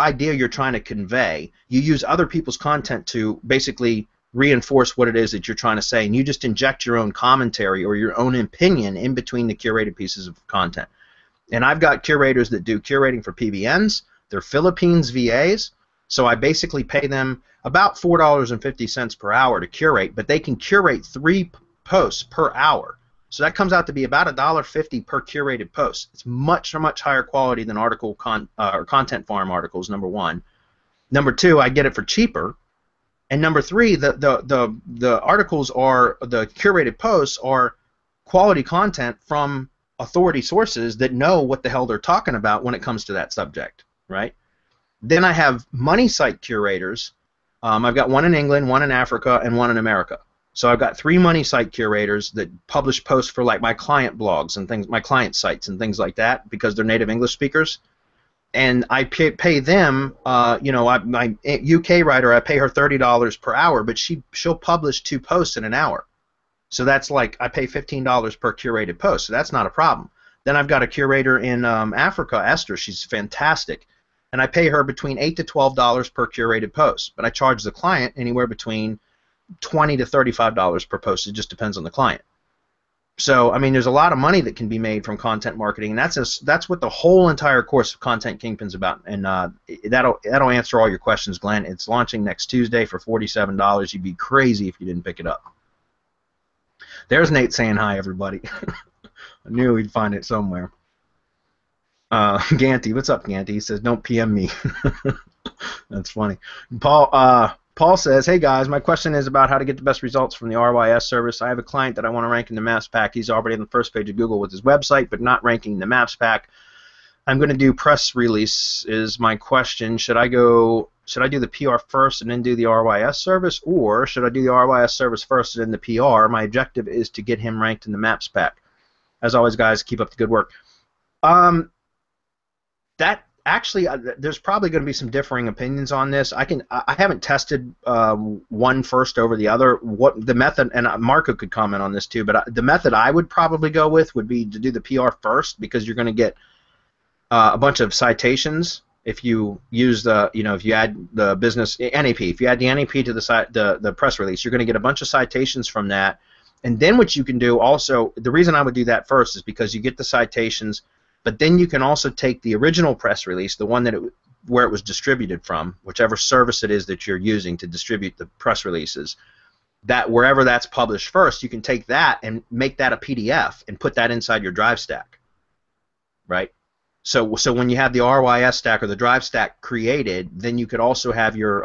Speaker 7: idea you're trying to convey, you use other people's content to basically reinforce what it is that you're trying to say, and you just inject your own commentary or your own opinion in between the curated pieces of content. And I've got curators that do curating for PBNs. They're Philippines VAs, so I basically pay them about $4.50 per hour to curate, but they can curate 3 posts per hour. So that comes out to be about $1.50 per curated post. It's much higher quality than or content farm articles, number one. Number two, I get it for cheaper. And number three, the articles are, the curated posts are quality content from authority sources that know what the hell they're talking about when it comes to that subject, right? Then I have money site curators. I've got one in England, one in Africa, and one in America. So I've got 3 money site curators that publish posts for like my client blogs and things, my client sites and things like that, because they're native English speakers. And I pay them, you know, my UK writer, I pay her $30 per hour, but she'll publish 2 posts in an hour. So that's like, I pay $15 per curated post, so that's not a problem. Then I've got a curator in Africa, Esther, she's fantastic, and I pay her between $8 to $12 per curated post, but I charge the client anywhere between $20 to $35 per post. It just depends on the client. So, I mean, there's a lot of money that can be made from content marketing, and that's what the whole entire course of Content Kingpin's about. And that'll answer all your questions, Glenn. It's launching next Tuesday for $47. You'd be crazy if you didn't pick it up. There's Nate saying hi, everybody. I knew he'd find it somewhere. Ganty, what's up, Ganty? He says, don't PM me. That's funny. Paul says, hey guys, my question is about how to get the best results from the RYS service. I have a client that I want to rank in the Maps Pack. He's already on the first page of Google with his website, but not ranking in the Maps Pack. I'm going to do press release is my question. Should I do the PR first and then do the RYS service, or should I do the RYS service first and then the PR? My objective is to get him ranked in the Maps Pack. As always, guys, keep up the good work. Actually, there's probably going to be some differing opinions on this. I haven't tested one first over the other. What the method, and Marco could comment on this too, but the method I would probably go with would be to do the PR first, because you're going to get a bunch of citations if you use if you add the business NAP. If you add the NAP to the press release, you're going to get a bunch of citations from that. And then what you can do also, the reason I would do that first is because you get the citations. But then you can also take the original press release, the one that where it was distributed from, whichever service it is that you're using to distribute the press releases, that wherever that's published first, you can take that and make that a PDF and put that inside your Drive stack. right? So when you have the RYS stack or the drive stack created, then you could also have your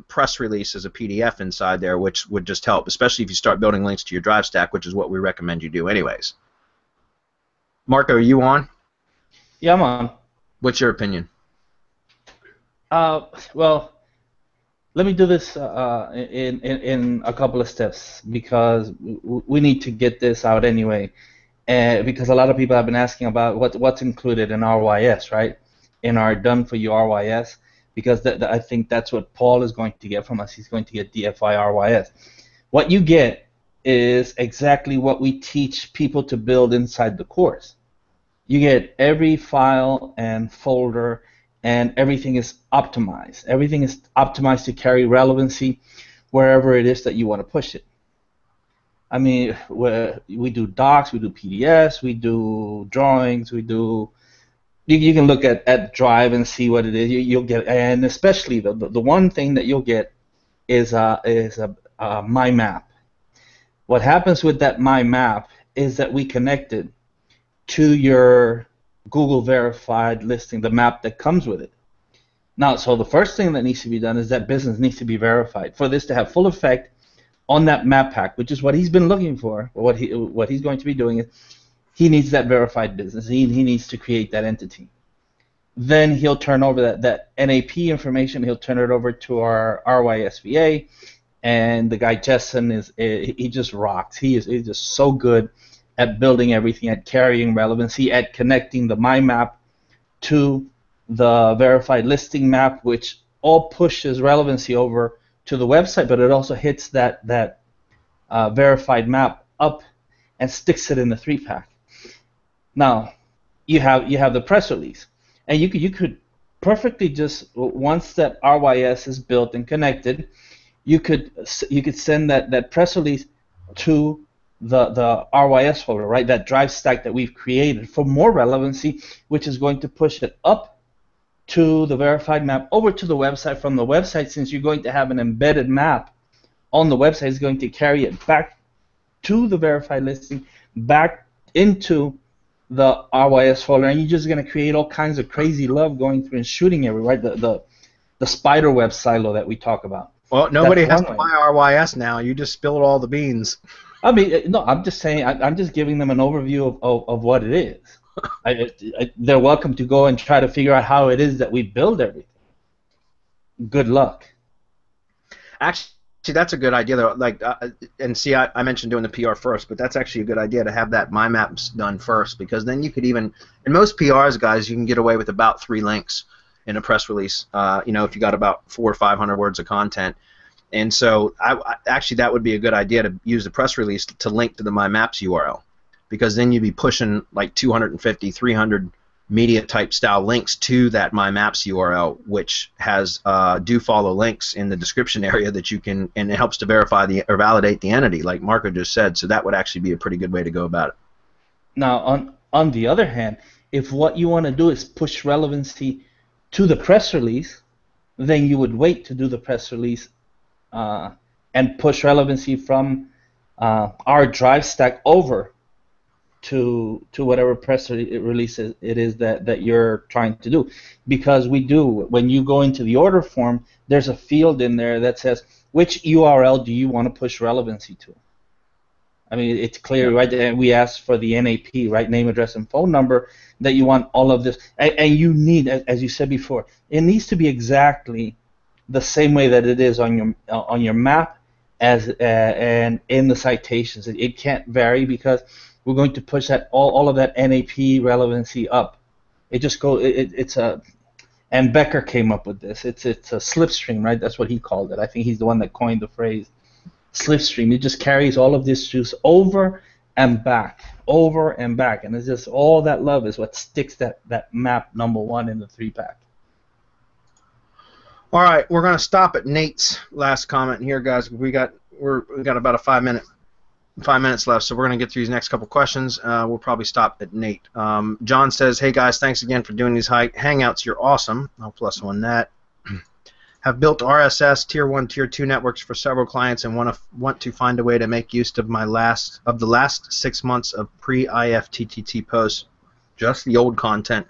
Speaker 7: press release as a PDF inside there, which would just help, especially if you start building links to your drive stack, which is what we recommend you do anyways. Marco, are you on?
Speaker 6: Yeah, I'm on.
Speaker 7: What's your opinion?
Speaker 6: Well, let me do this in a couple of steps because we need to get this out anyway. Because a lot of people have been asking about what's included in RYS, right? In our done for you RYS, because I think that's what Paul is going to get from us. He's going to get DFI RYS. What you get is exactly what we teach people to build inside the course. You get every file and folder, and everything is optimized. Everything is optimized to carry relevancy wherever it is that you want to push it. I mean, we do docs, we do PDFs, we do drawings, we do. You can look at Drive and see what it is. You'll get, and especially the one thing that you'll get is a My Map. What happens with that My Map is that we connect it to your Google verified listing, the map that comes with it. Now, so the first thing that needs to be done is that business needs to be verified for this to have full effect on that map pack, which is what he's been looking for. What he's going to be doing is he needs that verified business. He needs to create that entity. Then he'll turn over that NAP information. He'll turn it over to our RYSVA, and the guy Jessen he just rocks. He's just so good at building everything, at carrying relevancy, at connecting the My Map to the verified listing map, which all pushes relevancy over to the website, but it also hits that verified map up and sticks it in the 3-pack. Now, you have the press release, and you could perfectly just, once that RYS is built and connected, you could send that press release to the RYS folder, right? That drive stack that we've created for more relevancy, which is going to push it up to the verified map over to the website. From the website, since you're going to have an embedded map on the website, it's going to carry it back to the verified listing, back into the RYS folder, and you're just going to create all kinds of crazy love going through and shooting everywhere, right? The spider web silo that we talk about.
Speaker 7: Well, nobody has to buy RYS now. You just spilled all the beans.
Speaker 6: I mean, no, I'm just saying, I'm just giving them an overview of what it is. They're welcome to go and try to figure out how it is that we build everything. Good luck.
Speaker 7: Actually, that's a good idea, though. Like, and see, I mentioned doing the PR first, but that's actually a good idea to have that My Maps done first, because then you could even, in most PRs, guys, you can get away with about 3 links in a press release. You know, if you got about 400 or 500 words of content. And so, actually, that would be a good idea to use the press release to link to the My Maps URL, because then you'd be pushing like 250, 300 media type style links to that My Maps URL, which has do follow links in the description area that you can, and it helps to verify or validate the entity, like Marco just said. So that would actually be a pretty good way to go about it.
Speaker 6: Now, on the other hand, if what you want to do is push relevancy to the press release, then you would wait to do the press release and push relevancy from our drive stack over to whatever press release it is that you're trying to do. Because we do, when you go into the order form, there's a field in there that says which URL do you want to push relevancy to. I mean, it's clear, right? And we asked for the NAP, right? Name, address, and phone number, that you want all of this. And you need, as you said before, it needs to be exactly the same way that it is on your map as and in the citations. It can't vary, because we're going to push that all of that NAP relevancy up. It just goes. It's a, and Becker came up with this. It's a slipstream, right? That's what he called it. I think he's the one that coined the phrase slipstream. It just carries all of this juice over and back, and it's just all that love is what sticks that map #1 in the 3-pack.
Speaker 7: All right, we're gonna stop at Nate's last comment here, guys. We got about 5 minutes left, so we're going to get through these next couple questions. We'll probably stop at Nate. John says, hey guys, thanks again for doing these Hangouts. You're awesome. I'll +1 that. Have built RSS Tier 1, Tier 2 networks for several clients and want to find a way to make use of the last 6 months of pre-IFTTT posts just the old content.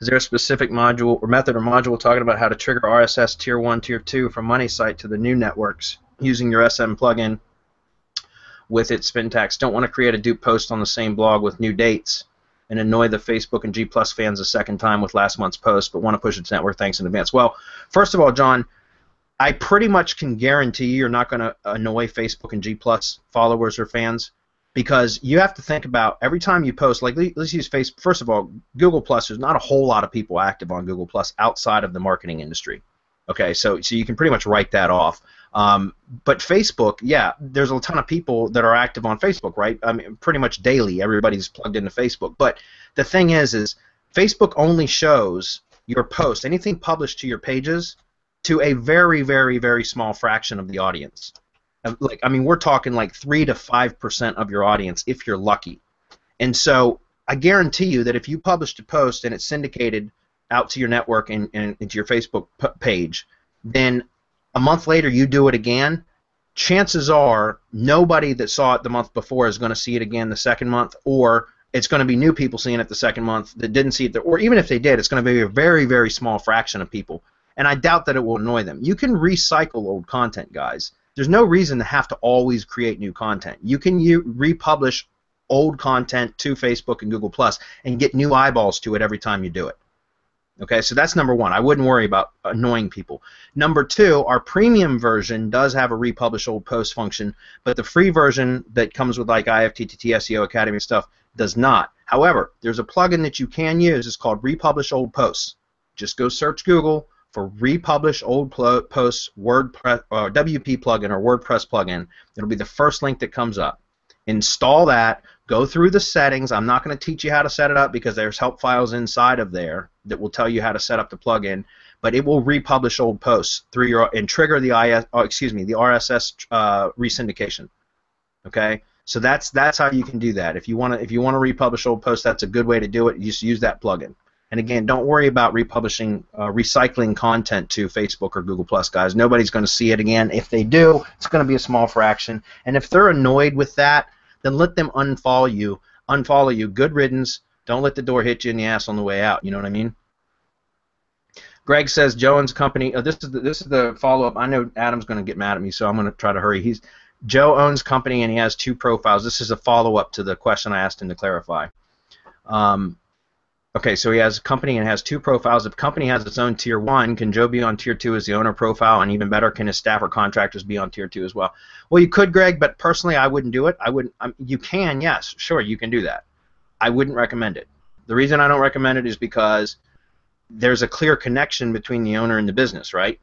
Speaker 7: Is there a specific module or method or module talking about how to trigger RSS Tier 1, Tier 2 from Money Site to the new networks using your SM plugin with its spintax? Don't want to create a dupe post on the same blog with new dates and annoy the Facebook and G Plus fans a second time with last month's post, but want to push its network. Thanks in advance. Well, first of all, John, I pretty much can guarantee you're not going to annoy Facebook and G Plus followers or fans, because you have to think about every time you post, like let's use Facebook. First of all, Google Plus, there's not a whole lot of people active on Google Plus outside of the marketing industry. Okay, so you can pretty much write that off. But Facebook, yeah, there's a ton of people that are active on Facebook, right? I mean, pretty much daily, everybody's plugged into Facebook. But the thing is Facebook only shows your post, anything published to your pages, to a very, very, very small fraction of the audience. Like, I mean, we're talking like 3 to 5% of your audience if you're lucky. And so I guarantee you that if you published a post and it's syndicated out to your network and into your Facebook page, then a month later you do it again, chances are nobody that saw it the month before is going to see it again the second month, or it's going to be new people seeing it the second month that didn't see it, or even if they did, it's going to be a very, very small fraction of people. And I doubt that it will annoy them. You can recycle old content, guys. There's no reason to have to always create new content. You can republish old content to Facebook and Google Plus and get new eyeballs to it every time you do it. Okay, so that's number one. I wouldn't worry about annoying people. Number two, our premium version does have a republish old post function, but the free version that comes with like IFTTT, SEO Academy stuff does not. However, there's a plugin that you can use. It's called Republish Old Posts. Just go search Google for Republish Old Posts WordPress WP plugin or WordPress plugin. It'll be the first link that comes up. Install that. Go through the settings. I'm not going to teach you how to set it up because there's help files inside of there that will tell you how to set up the plugin, but it will republish old posts through your and trigger the the RSS resyndication. Okay, so that's how you can do that. If you want to republish old posts, that's a good way to do it. You just use that plugin. And again, don't worry about republishing, recycling content to Facebook or Google Plus, guys. Nobody's going to see it again. If they do, it's going to be a small fraction. And if they're annoyed with that, then let them unfollow you. Unfollow you. Good riddance. Don't let the door hit you in the ass on the way out. You know what I mean? Greg says Joe owns company. This is the follow-up. I know Adam's going to get mad at me, so I'm going to try to hurry. Joe owns company and he has 2 profiles. This is a follow-up to the question I asked him to clarify. Okay, so he has a company and has 2 profiles. If the company has its own Tier 1, can Joe be on Tier 2 as the owner profile? And even better, can his staff or contractors be on Tier 2 as well? Well, you could, Greg, but personally I wouldn't do it. I wouldn't. You can, yes, sure, you can do that. I wouldn't recommend it. The reason I don't recommend it is because there's a clear connection between the owner and the business, right?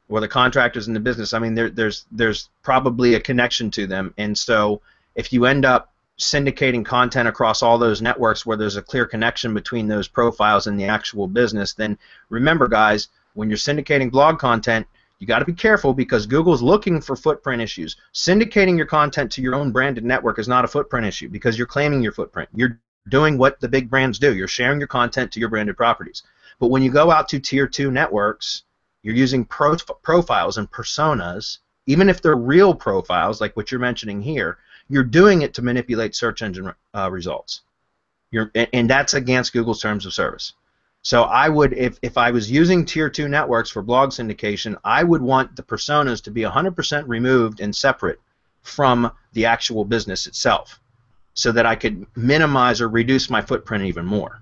Speaker 7: Or the contractors and the business. I mean, there's probably a connection to them, and so if you end up syndicating content across all those networks where there's a clear connection between those profiles and the actual business, then remember, guys, when you're syndicating blog content, you got to be careful because Google's looking for footprint issues. Syndicating your content to your own branded network is not a footprint issue because you're claiming your footprint. You're doing what the big brands do. You're sharing your content to your branded properties. But when you go out to Tier 2 networks, you're using profiles and personas, even if they're real profiles like what you're mentioning here, you're doing it to manipulate search engine results. And that's against Google's terms of service. So I would, if I was using Tier 2 networks for blog syndication, I would want the personas to be 100% removed and separate from the actual business itself so that I could minimize or reduce my footprint even more.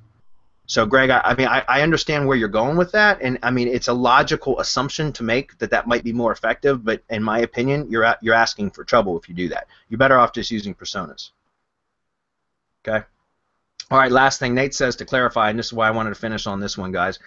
Speaker 7: So, Greg, I understand where you're going with that, and I mean it's a logical assumption to make that might be more effective. But in my opinion, you're asking for trouble if you do that. You're better off just using personas. Okay. All right. Last thing, Nate says to clarify, and this is why I wanted to finish on this one, guys.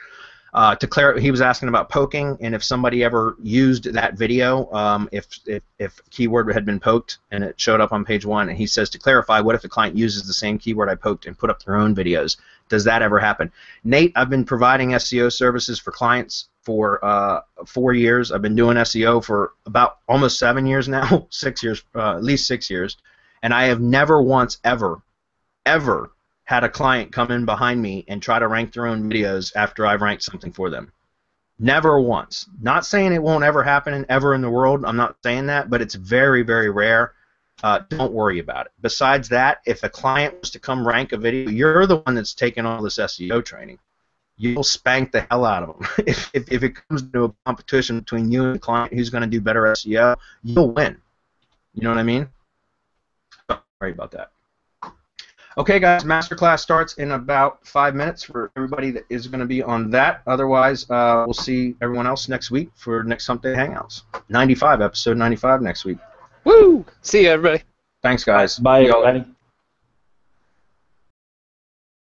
Speaker 7: He was asking about poking, and if somebody ever used that video, if keyword had been poked and it showed up on page 1, and he says to clarify, what if the client uses the same keyword I poked and put up their own videos? Does that ever happen? Nate, I've been providing SEO services for clients for 4 years. I've been doing SEO for about almost 7 years now, 6 years, at least 6 years, and I have never once ever had a client come in behind me and try to rank their own videos after I've ranked something for them. Never once. Not saying it won't ever happen ever in the world. I'm not saying that, but it's very, very rare. don't worry about it. Besides that, if a client was to come rank a video, you're the one that's taking all this SEO training. You'll spank the hell out of them. If it comes to a competition between you and the client who's going to do better SEO, you'll win. You know what I mean? Don't worry about that. Okay, guys, masterclass starts in about 5 minutes for everybody that is going to be on that. Otherwise, we'll see everyone else next week for next Hump Day Hangouts. 95, episode 95 next week.
Speaker 3: Woo! See you, everybody.
Speaker 7: Thanks, guys.
Speaker 6: Bye, everybody.